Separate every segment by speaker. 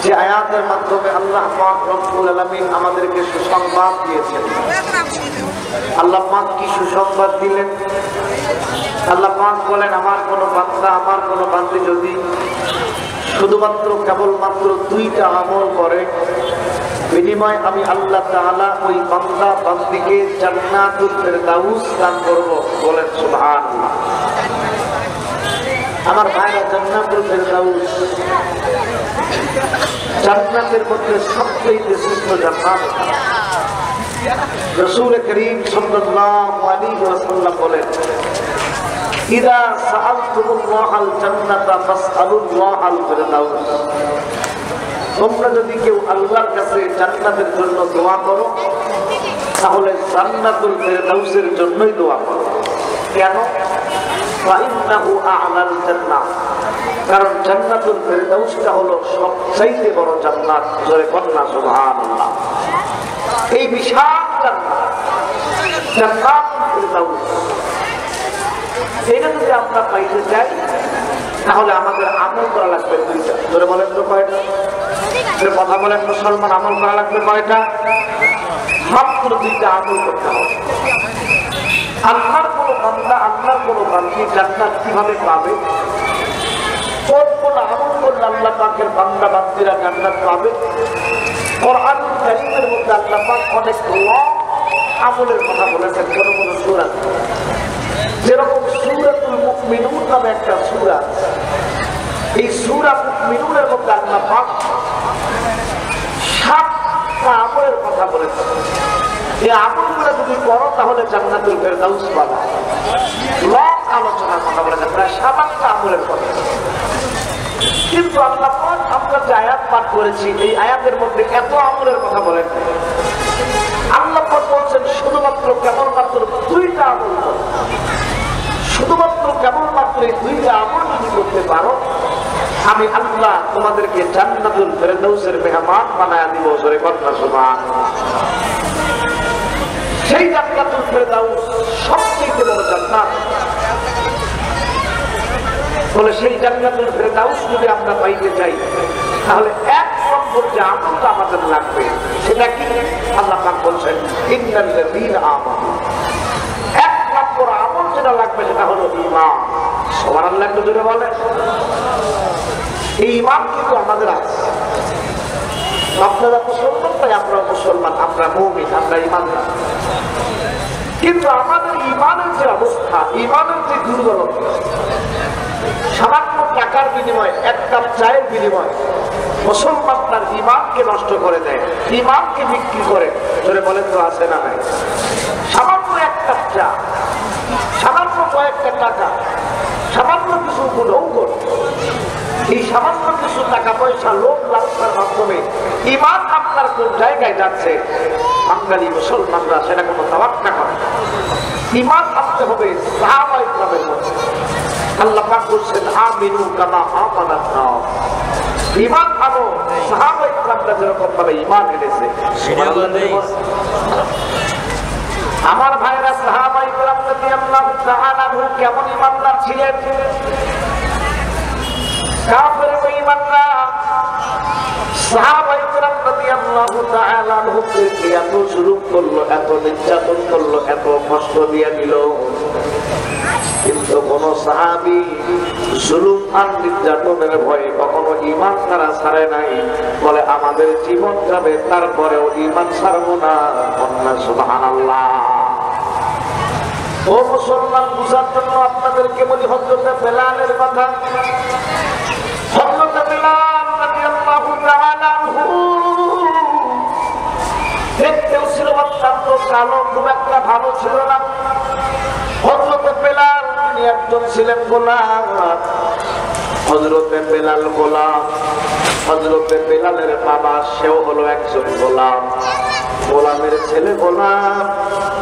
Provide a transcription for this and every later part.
Speaker 1: যে আয়াতের মাধ্যমে আল্লাহ পাক রব্বুল আলামিন আমাদেরকে সুসংবাদ দিয়েছেন। আল্লাহ পাক কি সুসংবাদ দিলেন? আল্লাহ পাক বলেন, আমার কোন বান্দা, আমার কোন বান্দী যদি শুধুমাত্র কেবলমাত্র দুইটা আমল করে, বিনিময় আমি আল্লাহ তাআলা ওই বান্দা বান্দীকে জান্নাতুল ফেরদাউস দান করব। বলেন সুবহানাল্লাহ। আমার ভাইরা, জান্নাতুল ফেরদাউস জান্নাতের মধ্যে সবচেয়ে শ্রেষ্ঠ জান্নাত। রাসূল করিম সাল্লাল্লাহু আলাইহি ওয়াসাল্লাম বলেন, ইযা সাআলতুমুল্লাহাল জান্নাতা ফাসআলুল্লাহাল ফিরদাউস। তোমরা যদি কেউ আল্লাহর কাছে জান্নাতের জন্য দোয়া করো, তাহলে জান্নাতুল ফিরদাউসের জন্যই দোয়া করো। কেন? ফাইন্নাহু আ'লাল জান্নাহ, কারণ জান্নাতুল ফিরদাউসটা হলো সবচেয়ে বড় জান্নাত। জোরে কন্যা সুবহানাল্লাহ। এই বিশাল জান্নাত, জান্নাতুল ফিরদাউস, এটা যদি আমরা পাইতে চাই, তাহলে আমাদের আমল করা লাগবে দুইটা। জোরে বলেন তো কয়টা? কথা বলেন মুসলমান, আমল করা লাগবে কয়টা? মাত্র দুইটা আমল করতে হবে। আল্লাহর কোন বান্দা, আল্লাহর কোন বান্দী জান্নাত কিভাবে পাবে? কোন আমল করলে আল্লাহ পাকের বান্দা বান্দীরা জান্নাত পাবে? কোরআন কারীমের মধ্যে আল্লাহ পাক অনেক আমলের কথা বলেছেন। কোন কোন সূরা, যেরকম সূরাতুল মুমিনুন নামে একটা সূরা, এই সূরা মুমিনুনের মধ্যে আল্লাহ পাক 7টা আমলের কথা বলেছেন। এই আমলগুলো যদি করো, তাহলে জান্নাতুল ফেরদাউস পাবে। লং আলোচনার কথা বলেছেন, প্রায় 7টা আমলের কথা। কিন্তু আল্লাহ পাক আমরা যে আয়াত পাঠ করেছি, এই আয়াতের মধ্যে এত আমলের কথা বলেন। আল্লাহ পাক বলছেন শুধুমাত্র কেবলমাত্র দুইটা আমল করো। শুধুমাত্র কেবলমাত্র এই দুইটা আমল যদি করতে পারো, আমি আল্লাহ তোমাদেরকে জান্নাতুল ফেরদাউসের মেহমান বানায়া দিব। জোরে কন্যা সুবহানাল্লাহ। সেই জান্নাতুল ফেরদাউস সবচেয়ে বড় জান্নাত। বলে সেই জান্নাতুল ফেরদাউস যদি আমরা পাইতে চাই, তাহলে এক নম্বর যে আমলটা আমাদের লাগবে, সেটা কি? আল্লাহ পাক বলছেন, ইন্নাল্লাযীনা আমানু। এক নম্বর আমল যেটা লাগবে, সেটা হলো ঈমান। সুবহানাল্লাহ, একটু জোরে বলেন। এই ঈমান কিন্তু আমাদের আছে। আপনারা মুসলমান, তাই আমরা মুসলমান, আমরা মুমিন, আমরা ঈমানদার। কিন্তু আমাদের ঈমানের যে অবস্থা, ঈমানের যে দুর্বলতা, সামান্য টাকার বিনিময়ে, এক কাপ চায়ের বিনিময়ে মুসলমান তার ঈমানকে নষ্ট করে দেয়, ঈমানকে বিক্রি করে। ধরে বলেন তো আছে না নাই? সামান্য এক কাপ চা, সামান্য কয়েকটা টাকা, সামান্য কিছু গুণৌগণ, এই সামান্য কিছু টাকা পয়সা লোভ লালসার মাধ্যমে ঈমান আপনার কোন জায়গায় যাচ্ছে, বাঙালি মুসলমানরা সেটা কোনো তাওয়াক্কা করে। ঈমান আনতে হবে সাহাবায়ে কেরামের মধ্যে। আল্লাহ পাক বলছেন, আমিনু কামা আমানান নাস। ঈমান আনো সাহাবায়ে কেরামরা যেরকম ভাবে ঈমান এনেছে। আমার ভাইরা, সাহাবায়ে কেরাম রাদিয়াল্লাহু তাআলা আনহুম কেমন ঈমানদার ছিলেন? কাফের বেঈমান না, সাহাবায়ে কেরাম রাদিয়াল্লাহু তাআলা আনহুমকে এত জুলুম করলো, এত নির্যাতন করলো, এত কষ্ট দিয়ে দিল, কিন্তু কোন সাহাবী জুলুম আর নির্যাতনের ভয়ে কখনো ঈমান তারা ছাড়ে নাই। বলে আমাদের জীবন যাবে, তারপরেও ঈমান ছাড়বো না। সুবহানাল্লাহ। ও মুসলমান, বুঝার জন্য আপনাদেরকে বলি হযরতে বেলালের কথা। হযরতে বেলাল রাদিয়াল্লাহু তাআলা আনহু দেখতেও ছিল অত্যন্ত কালো, খুব একটা ভালো ছিল না। হযরতে বেলাল তিনি একজন ছিলেন গোলাম। হযরতে বেলাল গোলাম, হযরতে বেলালের বাবা সেও হলো একজন গোলাম, গোলামের ছেলে গোলাম।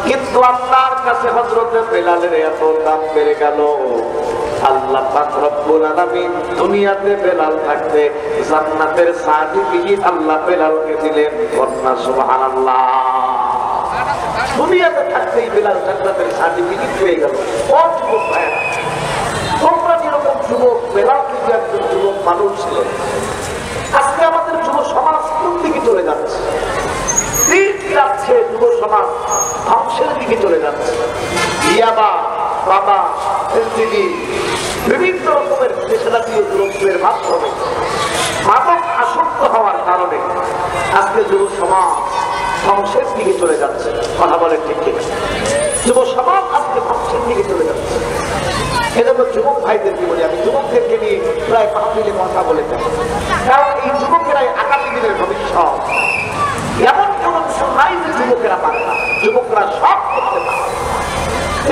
Speaker 1: কিন্তু আল্লাহর কাছে হযরতে বেলালের এত দাম বেড়ে গেল, আল্লাহ পাক রব্বুল আলামিন দুনিয়াতে বেলাল থাকতে জান্নাতের সার্টিফিকেট আল্লাহ বেলালকে দিলেন। কন্যা সুবহানাল্লাহ। দুনিয়াতে থাকতেই বেলাল জান্নাতের সার্টিফিকেট পেয়ে গেল। ও যুবক ভাইরা, তোমরা যেরকম যুবক, বেলাল কিন্তু একজন যুবক মানুষ ছিলেন। আজকে আমাদের যুব তিনি বিভিন্ন রকমের পেশাদারীয় দ্রব্যের মাধ্যমে মাদক আসক্ত হওয়ার কারণে আজকে যুব সমাজ ধ্বংসের দিকে চলে যাচ্ছে। কথা বলেন ঠিক ঠিক? যুব সমাজ আজকে ধ্বংসের দিকে চলে যাচ্ছে। এজন্য যুবক ভাইদেরকে বলি, আমি যুবকদেরকে নিয়ে প্রায় মাহফিলে কথা বলে থাকি, কারণ এই যুবকেরাই আগামী দিনের ভবিষ্যৎ। এমন কোন বিষয় নাই যে যুবকেরা পারে না, যুবকরা সব করতে পারে।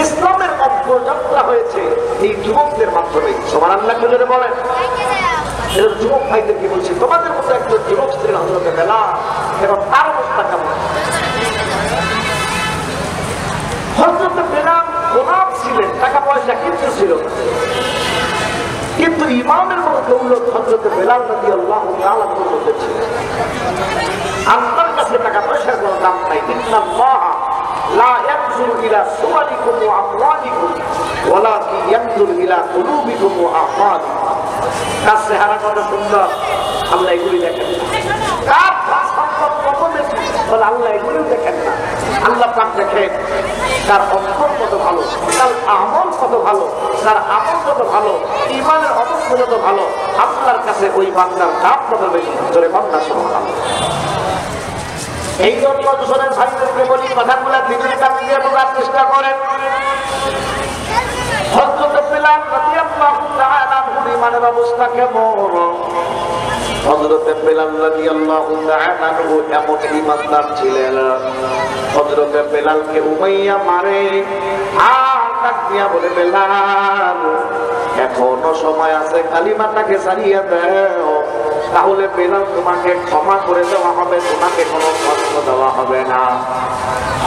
Speaker 1: ইসলামের অগ্রযাত্রা হয়েছে এই যুবকদের মাধ্যমে। সুবহানাল্লাহ জোরে বলেন। যুবক ভাইদেরকে বলছি, তোমাদের মতো একজন যুবক স্ত্রী হযরত বেলাল, এবং তার অবস্থা কেমন? হযরত বেলাল গোলাম ছিলেন, টাকা পয়সা কিছু ছিল না, কিন্তু ইমানের মতো দৌলত হযরত বেলাল রাদিয়াল্লাহু তাআলা মধ্যে ছিল। আল্লাহর কাছে টাকা পয়সার কোনো দাম নাই। ইন্নাল্লাহ লা ইয়ানজুরু ইলা সুওয়ারিকুম ওয়া আমওয়ালিকুম ওয়ালাকিন ইয়ানজুরু ইলা কুলুবিকুম ওয়া আ'মালিকুম। কার চেহারা কত সুন্দর, আল্লাহ এগুলি দেখেন না। কার সম্পদ কত বেশি, বলে আল্লাহ এগুলি দেখেন না। আল্লাহ পাক দেখেন তার অন্তর কত ভালো, তার আমল কত ভালো, তার আমল কত ভালো, ইমানের অবস্থা কত ভালো। আল্লাহর কাছে ওই বান্দার দাম কত বেশি। জোরে বান্দা সুবহানাল্লাহ। এই জন্য দুজনের ভাইদেরকে বলি, কথাগুলা দিনের কাছে দিয়ে বোঝার চেষ্টা করেন। হযরত বেলাল রাদিয়াল্লাহু তাআলা আনহুর ইমানের অবস্থা কেমন? হযরত বেলাল রাদিয়াল্লাহু তাআলা আনহু এমন ঈমানদার ছিলেন, হযরত বেলালকে উমাইয়া মারে আর ডাক দিয়া বলে, বেলাল এখনো সময় আছে, কালিমাটাকে ছাড়িয়ে দাও, তাহলে বেলাল তোমাকে ক্ষমা করে দেওয়া হবে, তোমাকে কোনো কষ্ট দেওয়া হবে না।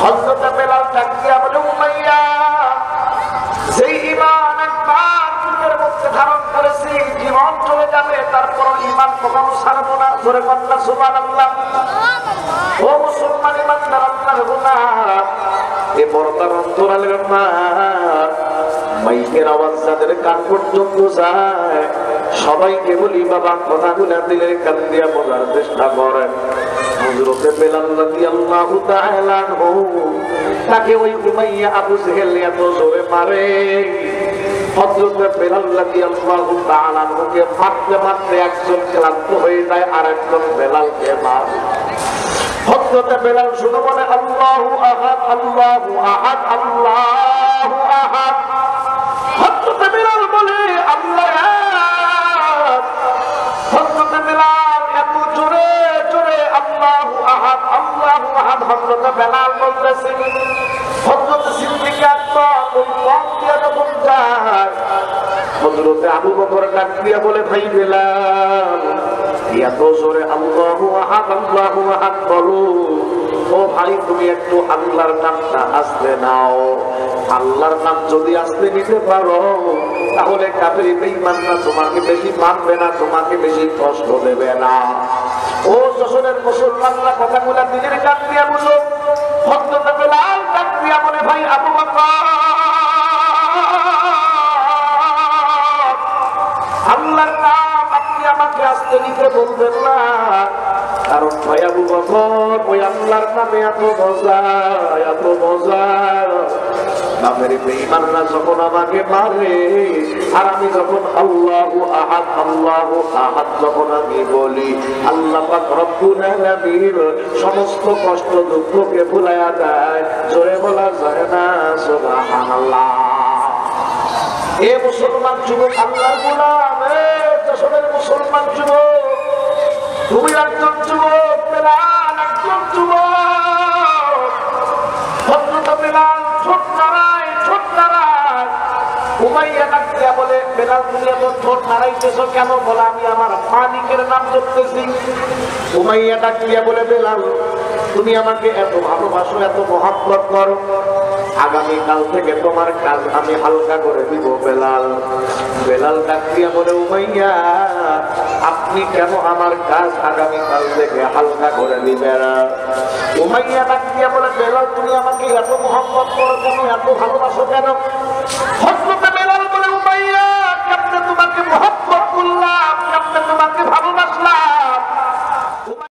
Speaker 1: হযরত বেলাল ডাক দিয়া বলে, উমাইয়া যেই ঈমান একবার বুকের মধ্যে ধারণ করেছি, জীবন চলে যাবে, তারপর ঈমান কখনো ছাড়বো না। জোরে বলনা সুবহানাল্লাহ। ও মুসলমান ঈমানদার, আল্লাহর গোলাম, এ পর্দার অন্তরালের মা, মাইকের আওয়াজ যাদের কান পর্যন্ত যায়, সবাইকে বলি বাবা কথাগুলা দিলের কান দিয়া বোঝার চেষ্টা করেন। হযরত বেলাল রাদিয়াল্লাহু তাআলা আনহু তাকে ওই উমাইয়া আবু জেহেল এত জোরে মারে, হযরত বেলাল রাদিয়াল্লাহু তাআলা আনহুকে মারতে মারতে একজন ক্লান্ত হয়ে যায়, আর একজন বেলালকে মারে। হযরত বেলাল শুধু বলে, আল্লাহু আহাদ, আল্লাহু আহাদ, আল্লাহু আহাদ। হযরত বেলাল বলে, আল্লাহ আহাদ। হযরত বেলাল এত জোরে জোরে আল্লাহু আহাদ, আল্লাহু আহাদ হযরত বেলাল বলতেছে। হযরত সিদ্দিক আকবর ওই পথ দিয়ে যখন যায়, হযরত আবু বকর ডাক দিয়া বলে, ভাই বেলাল এত জোরে আল্লাহু আহাদ, আল্লাহু আহাদ বলো, ও ভাই তুমি একটু আল্লাহর নামটা আস্তে নাও। আল্লাহর নাম যদি আস্তে নিতে পারো, তাহলে কাফের বেঈমানরা তোমাকে বেশি মারবে না, তোমাকে বেশি কষ্ট দেবে না। ও যশোরের মুসলমানরা কথাগুলা দিনের কান দিয়া বুঝো। হযরত বেলাল ডাক দিয়া বলে, ভাই আবু বকর, আল্লাহর নাম আপনি আমাকে আস্তে নিতে বলবেন না, কারণ ভাই আবু বকর ওই আল্লাহর নামে এত মজা, এত মজা। কাফের বেঈমানরা যখন আমাকে মারে, আর আমি যখন আল্লাহু আহাদ, আল্লাহু আহাদ যখন আমি বলি, আল্লাহ পাক রব্বুল আলামিন সমস্ত কষ্ট দুঃখকে ভুলাইয়া দেয়। জোরে বলা যায় না সুবহানাল্লাহ। এ মুসলমান যুবক, আল্লাহর গোলাম, এ যশোরের মুসলমান যুবক, তুমি একজন যুবক, বেলাল একজন যুবক। হযরত বেলাল ছোট নারায়, ছোট নারায়। উমাইয়া ডাক দিয়া বলে, বেলাল তুমি এত ছোট নারাইতেছো কেন? বলে, আমি আমার মালিকের নাম জপতেছি। উমাইয়া ডাক দিয়া বলে, বেলাল তুমি আমাকে এত ভালোবাসো, এত মহব্বত করো, আগামীকাল থেকে তোমার কাজ আমি হালকা করে দিব বেলাল। বেলাল ডাক দিয়া বলে, উমাইয়া আপনি কেন আমার কাজ আগামীকাল থেকে হালকা করে দিবেন? উমাইয়া ডাক দিয়া বলে, বেলাল তুমি আমাকে এত মহব্বত করো কেন, এত ভালোবাসো কেন? হযরত বেলাল বলে, উমাইয়া কেমনে তোমাকে মহব্বত করলাম, কেমনে তোমাকে